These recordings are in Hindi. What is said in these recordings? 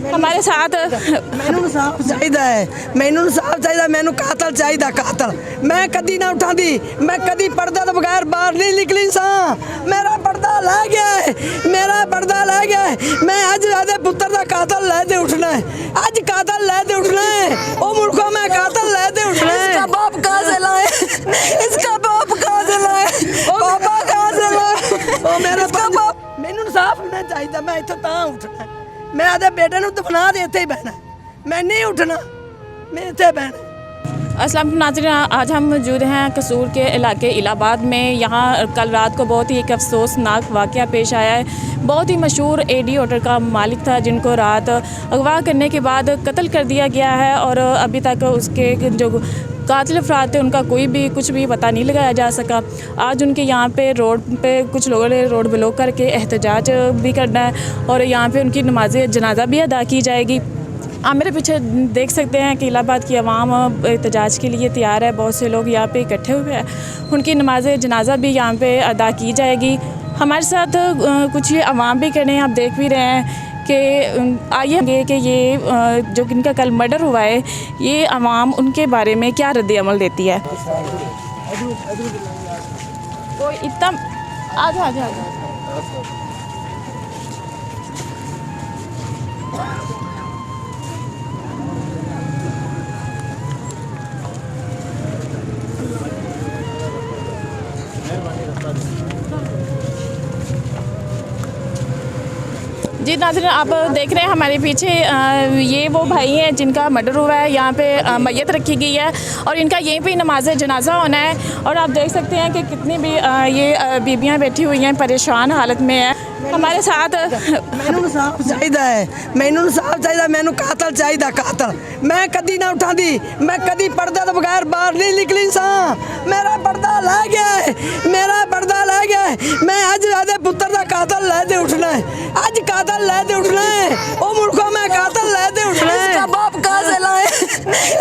हमारे साथ मैनू इंसाफ चाहिदा है, मैनू इंसाफ चाहिदा, मैनू कातल चाहिदा, कातल। मैं कदी ना उठांदी, मैं कदी पर्दे तो बगैर बाहर नहीं निकली सा। मेरा पर्दा लै गया है, मेरा पर्दा लै गया है। मैं अज आदे पुत्र दा कातल लै दे उठना है, अज कातल लै दे उठना है। ओ मुल्को मैं कातल लै दे उठना है। इसका बाप कहां से लाए, इसका बाप कहां से लाए, पापा कहां से लाए। ओ मेरा बाप, मैनू इंसाफ होना चाहिदा। मैं इत्थों तां उठना है, मैं आदे बेटे नूं दफना दे इत्थे ही बहना, मैं नहीं उठना, मैं इत्थे बहना। अस्सलाम नाज़रीन, आज हम मौजूद हैं कसूर के इलाके इलाहाबाद में। यहाँ कल रात को बहुत ही एक अफसोसनाक वाक़या पेश आया है। बहुत ही मशहूर एडी होटल का मालिक था जिनको रात अगवा करने के बाद कत्ल कर दिया गया है और अभी तक उसके जो कातिल अफराद थे उनका कोई भी कुछ भी पता नहीं लगाया जा सका। आज उनके यहाँ पे रोड पे कुछ लोगों ने रोड ब्लॉक करके एहतजाज भी करना है और यहाँ पे उनकी नमाज जनाजा भी अदा की जाएगी। आप मेरे पीछे देख सकते हैं कि इलाहाबाद की आवाम एहतजाज के लिए तैयार है। बहुत से लोग यहाँ पे इकट्ठे हुए हैं, उनकी नमाज जनाजा भी यहाँ पे अदा की जाएगी। हमारे साथ कुछ ये आवाम भी खड़े हैं, आप देख भी रहे हैं कि आइए कि ये जो इनका कल मर्डर हुआ है, ये आवाम उनके बारे में क्या रद्द अमल देती है। कोई इतना आजा आजा आजा। जी नाज़रीन, आप देख रहे हैं हमारे पीछे ये वो भाई हैं जिनका मर्डर हुआ है। यहाँ पे मैयत रखी गई है और इनका यहीं पे नमाज जनाजा होना है। और आप देख सकते हैं कि कितनी भी ये बीबियाँ बैठी हुई हैं, परेशान हालत में हैं। हमारे साथ मैनू इंसाफ चाहिदा है, मैनू इंसाफ चाहिदा, मैनू कातल चाहिदा, कातल। मैं कदी ना उठांदी, मैं कदी पर्दे तो बगैर बाहर नहीं निकली सा। मेरा पर्दा लै गया है, मेरा पर्दा लै गया है। मैं अज आदे पुत्र दा कातल लै दे उठना है, अज कातल लै दे उठना है। ओ मुल्को मैं कातल लै दे उठना है। इसका बाप कहां से लाए,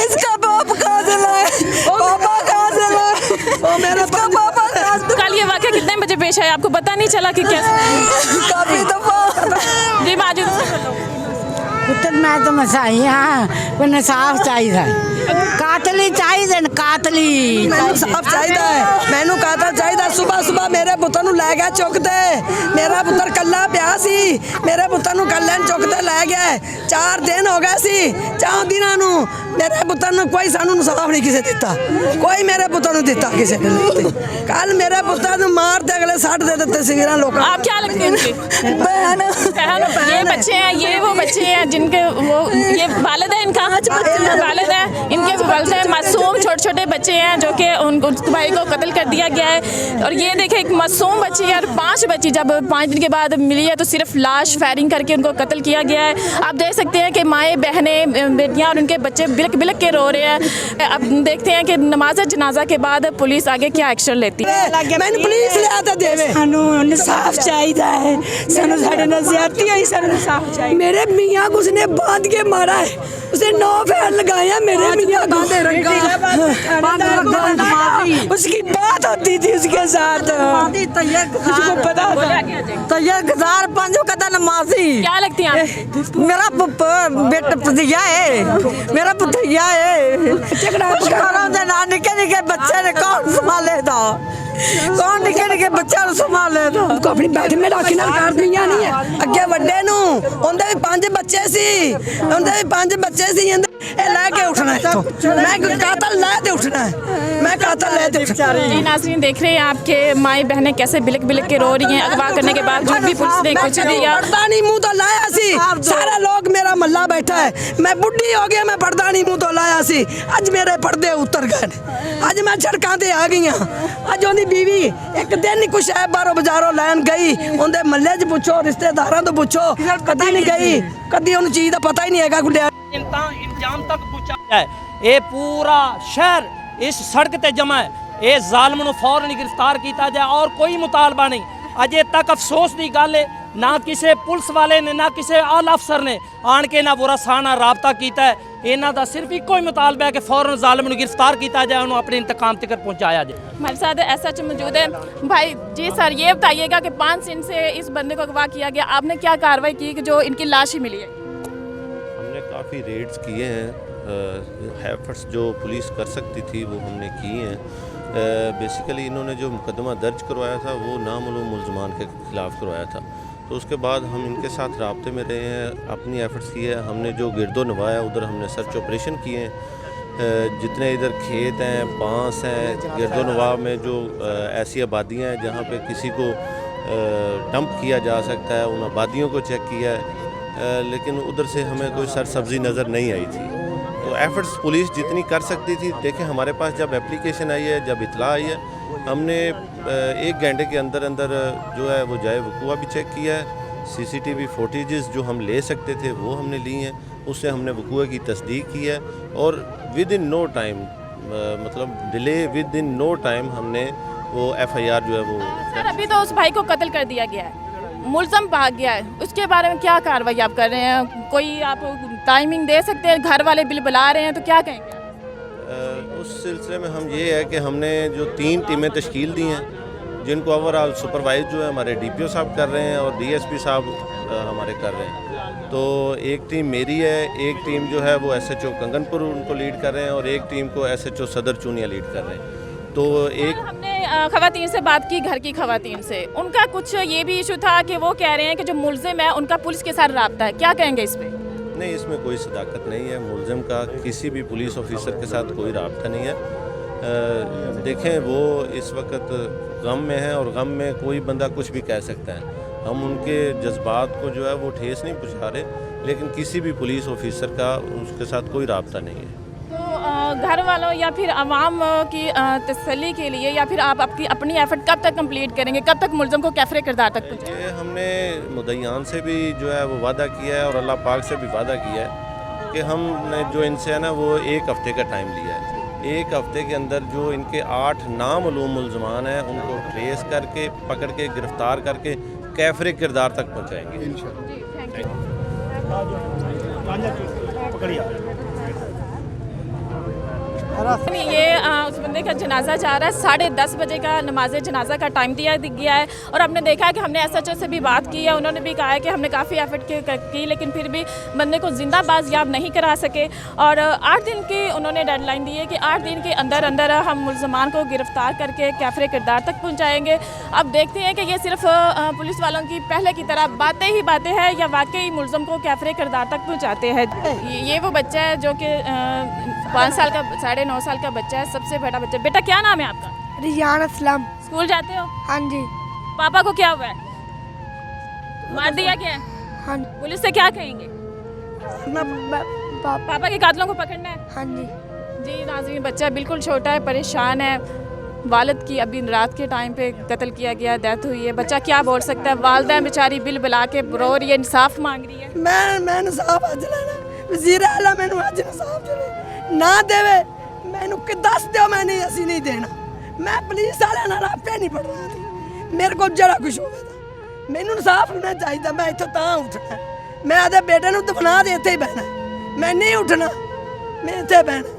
इसका बाप कहां से लाए, पापा कहां से लाए। ओ मेरा पापा कल ये वाक़या कितने बजे पेश आया, आपको पता नहीं चला कि कैसे? काफी दफा जी माजूद पुत्र मैं तो मसाई हाँ, कोई इंसाफ चाहिए, कातली चाहिए, कातली मैनू इंसाफ चाहिदा है, मैनू कातल चाहिदा। सुबह सुबह मेरे पुत्र नूं लै गया चुक ते, मेरा पुत्र कल्ला पिया सी, मेरे पुत्र नूं कल्ले चुक ते लै गया। 4 दिन हो गए सी, 4 दिनां नूं मेरे पुत्र नूं कोई सानू इंसाफ नहीं किसे दिता, कोई मेरे पुत्र नूं दिता किसे ने। कल मेरे पुत्र नूं मार ते अगले 60 दे दिते सिगरा लोकां। आप क्या लगते हैं इनके? बहन ये बच्चे हैं, ये वो बच्चे हैं जिनके वो ये वालिद है, इनका वालिद है, इनके वालिद हैं। मासूम छोटे छोटे बच्चे हैं जो कि उन भाई को कत्ल कर दिया गया है। और ये देखें एक मासूम बच्ची है और 5 बच्ची जब 5 दिन के बाद मिली है तो सिर्फ लाश फायरिंग करके उनको कत्ल किया गया है। आप देख सकते हैं कि माएँ बहनें बेटियाँ और उनके बच्चे बिलक बिलक के रो रहे हैं। अब देखते हैं कि नमाज जनाजा के बाद पुलिस आगे क्या एक्शन लेती है। मैंने पुलिस लिया था देवे, सानू इंसाफ चाहिए है, सानू साडे नाल ज़्यादती होई, सानू इंसाफ चाहिए। मेरे मियाँ को उसने बांध के मारा है, उसे 9 फेर लगाया मेरे मियाँ को। उसकी बात होती थी उसके साथ, उसको पता था। तैयार पंजो कदा नमाजी क्या लगती है आपको? मेरा बेटा भतीजा है, मेरा भतीजा है। निके निके बच्चे ने कौन संभालेगा, कौन निके निके बच्चे संभाले अपनी बैठ में रख ना करनियां नहीं है। अगे वड्डे नूं उनदे भी 5 बच्चे सी, उनदे भी 5 बच्चे सी। ए लेके उठना है तो मैं कातल लै दे उठना है, मैं कातल लै दे उठना है। जी नाज़रीन, देख रहे हैं आपके माएँ बहनें कैसे बिलक बिलक के रो रही हैं। अगवा करने के बावजूद भी पुलिस ने कुछ दिया। पर्दा नहीं मुंह तो लाया सी, सारा लोग मेरा मल्ला बैठा है। मैं बुढ़ी हो गया, मैं पर्दा नहीं मुंह तो लाया सी। अज मेरे पर्दे उतर गए, अज मैं सड़कां ते आ गई हां। अज ओदी बीवी एक दिन कुछ है बाहरों बाजारों लैन गई, उनके मल्ले च पुछो, रिश्तेदारां तो पुछो, कदी नहीं गई, कदी उन चीज़ का पता ही नहीं है। गुड्डिया इंतजाम तक पहुँचा है, ये पूरा शहर इस सड़क ते जमा है। ये जालिम नूं फौरन गिरफ्तार किया जाए और कोई मुतालबा नहीं। अजे तक अफसोस की गल है, ना किसी पुलिस वाले ने ना किसी आला अफसर ने आन के ना बुरा साना राबता किया है। इन्हों का सिर्फ एको ही मुतालबा है कि फौरन जालिम नूं गिरफ्तार किया जाए, उन्होंने अपने इंतकाम तक पहुँचाया जाए। हमारे साथ SH मौजूद है। भाई जी सर, ये बताइएगा कि 5 दिन से इस बंदे को अगवा किया गया, आपने क्या कार्रवाई की कि जो इनकी लाश ही मिली है? हमने काफ़ी रेड्स किए हैं, एफर्ट्स जो पुलिस कर सकती थी वो हमने किए हैं। बेसिकली इन्होंने जो मुकदमा दर्ज करवाया था वो नामालूम मुल्ज़मान के ख़िलाफ़ करवाया था, तो उसके बाद हम इनके साथ राब्ते में रहे हैं, अपनी एफर्ट्स किए हैं। हमने जो गिरदो नवाया उधर हमने सर्च ऑपरेशन किए हैं। जितने इधर खेत हैं, बांस हैं, गिरदो नवा में जो ऐसी आबादियाँ हैं जहाँ पे किसी को डंप किया जा सकता है, उन आबादियों को चेक किया है, लेकिन उधर से हमें कोई सरसब्जी नज़र नहीं आई थी। तो एफ़र्ट्स पुलिस जितनी कर सकती थी, देखें हमारे पास जब एप्लीकेशन आई है, जब इतला आई है, हमने 1 घंटे के अंदर अंदर जो है वो जाए वकूआ भी चेक किया है। CCTV फुटेजेस जो हम ले सकते थे वो हमने ली हैं, उससे हमने वकूआ की तस्दीक की है और विद इन नो टाइम, मतलब delay within no time हमने वो FIR जो है वो। सर अभी तो उस भाई को कत्ल कर दिया गया है, मुलज़म भाग गया है, उसके बारे में क्या कार्रवाई आप कर रहे हैं? कोई आप टाइमिंग दे सकते हैं? घर वाले बिल बुला रहे हैं तो क्या कहेंगे? उस सिलसिले में हम ये है कि हमने जो 3 टीमें तश्कील दी हैं, जिनको ओवरऑल सुपरवाइज जो है हमारे DPO साहब कर रहे हैं और DSP साहब हमारे कर रहे हैं। तो एक टीम मेरी है, एक टीम जो है वो SHO कंगनपुर उनको लीड कर रहे हैं और एक टीम को SHO सदर चूनिया लीड कर रहे हैं। तो एक हमने खवातीन से बात की, घर की खवातीन से, उनका कुछ ये भी इशू था कि वो कह रहे हैं कि जो मुलजिम है उनका पुलिस के साथ राब्ता है, क्या कहेंगे इस पर? नहीं, इसमें कोई सदाकत नहीं है। मुलजिम का किसी भी पुलिस ऑफिसर के साथ कोई राब्ता नहीं है। देखें वो इस वक्त गम में है और गम में कोई बंदा कुछ भी कह सकता है। हम उनके जज्बात को जो है वो ठेस नहीं पहुँचा रहे, लेकिन किसी भी पुलिस ऑफिसर का उसके साथ कोई राब्ता नहीं है। तो घर वालों या फिर आवाम की तसल्ली के लिए या फिर आप अपनी एफर्ट कब तक कंप्लीट करेंगे, कब तक मुलज़म को कैफरे किरदार तक पहुँचाएंगे? ये हमने मुद्दईयान से भी जो है वो वादा किया है और अल्लाह पाक से भी वादा किया है कि हमने जो इनसे है ना वो 1 हफ़्ते का टाइम लिया है। 1 हफ़्ते के अंदर जो इनके 8 नामालूम मुल्ज़मान हैं उनको ट्रेस करके, पकड़ के, गिरफ़्तार करके कैफरे किरदार तक पहुँचाएँगे। ये उस बंदे का जनाजा जा रहा है, 10:30 बजे का नमाज जनाजा का टाइम दिया गया है और हमने देखा है कि हमने SHO से भी बात की है, उन्होंने भी कहा है कि हमने काफ़ी एफर्ट की लेकिन फिर भी बंदे को ज़िंदा बाज़याब नहीं करा सके और 8 दिन की उन्होंने डेडलाइन दी है कि 8 दिन के अंदर अंदर हम मुल्ज़मान को गिरफ़्तार करके कैफरे किरदार तक पहुँचाएँगे। अब देखते हैं कि ये सिर्फ पुलिस वालों की पहले की तरह बातें ही बातें हैं या वाकई मुल्ज़म को कैफरे किरदार तक पहुँचाते हैं। ये वो बच्चा है जो कि 5 साल का, 9.5 साल का बच्चा है, सबसे बड़ा बच्चा। बेटा क्या नाम है आपका? रियान असलम। स्कूल जाते हो? हाँ जी। पापा को क्या हुआ है? मार दिया क्या है? हाँ पुलिस से क्या कहेंगे? पापा। पापा के कातलों को पकड़ना है। हाँ जी। जी नाज़रीन, बच्चा बिल्कुल छोटा है, परेशान है, वालिद की अभी रात के टाइम पे कत्ल किया गया, डेथ हुई है। बच्चा क्या बोल सकता है? वालिदा बेचारी बिल बुला के रो रही है, इंसाफ मांग रही है। मैं इंसाफ अज लेना, वज़ीर आला मैनू अज इंसाफ देवे ना देवे, मैनू कि दस दो, मैं नहीं, असी नहीं देना। मैं पुलिस वाले नाल आपे नहीं पढ़ना थी, मेरे को जरा कुछ होवे ता मैनू इंसाफ होना चाहिए। मैं इत्थों तां उठना, मैं आदे बेटे नूं दफना दे इत्थे ही बहना, मैं नहीं उठना, मैं इत्थे बहना।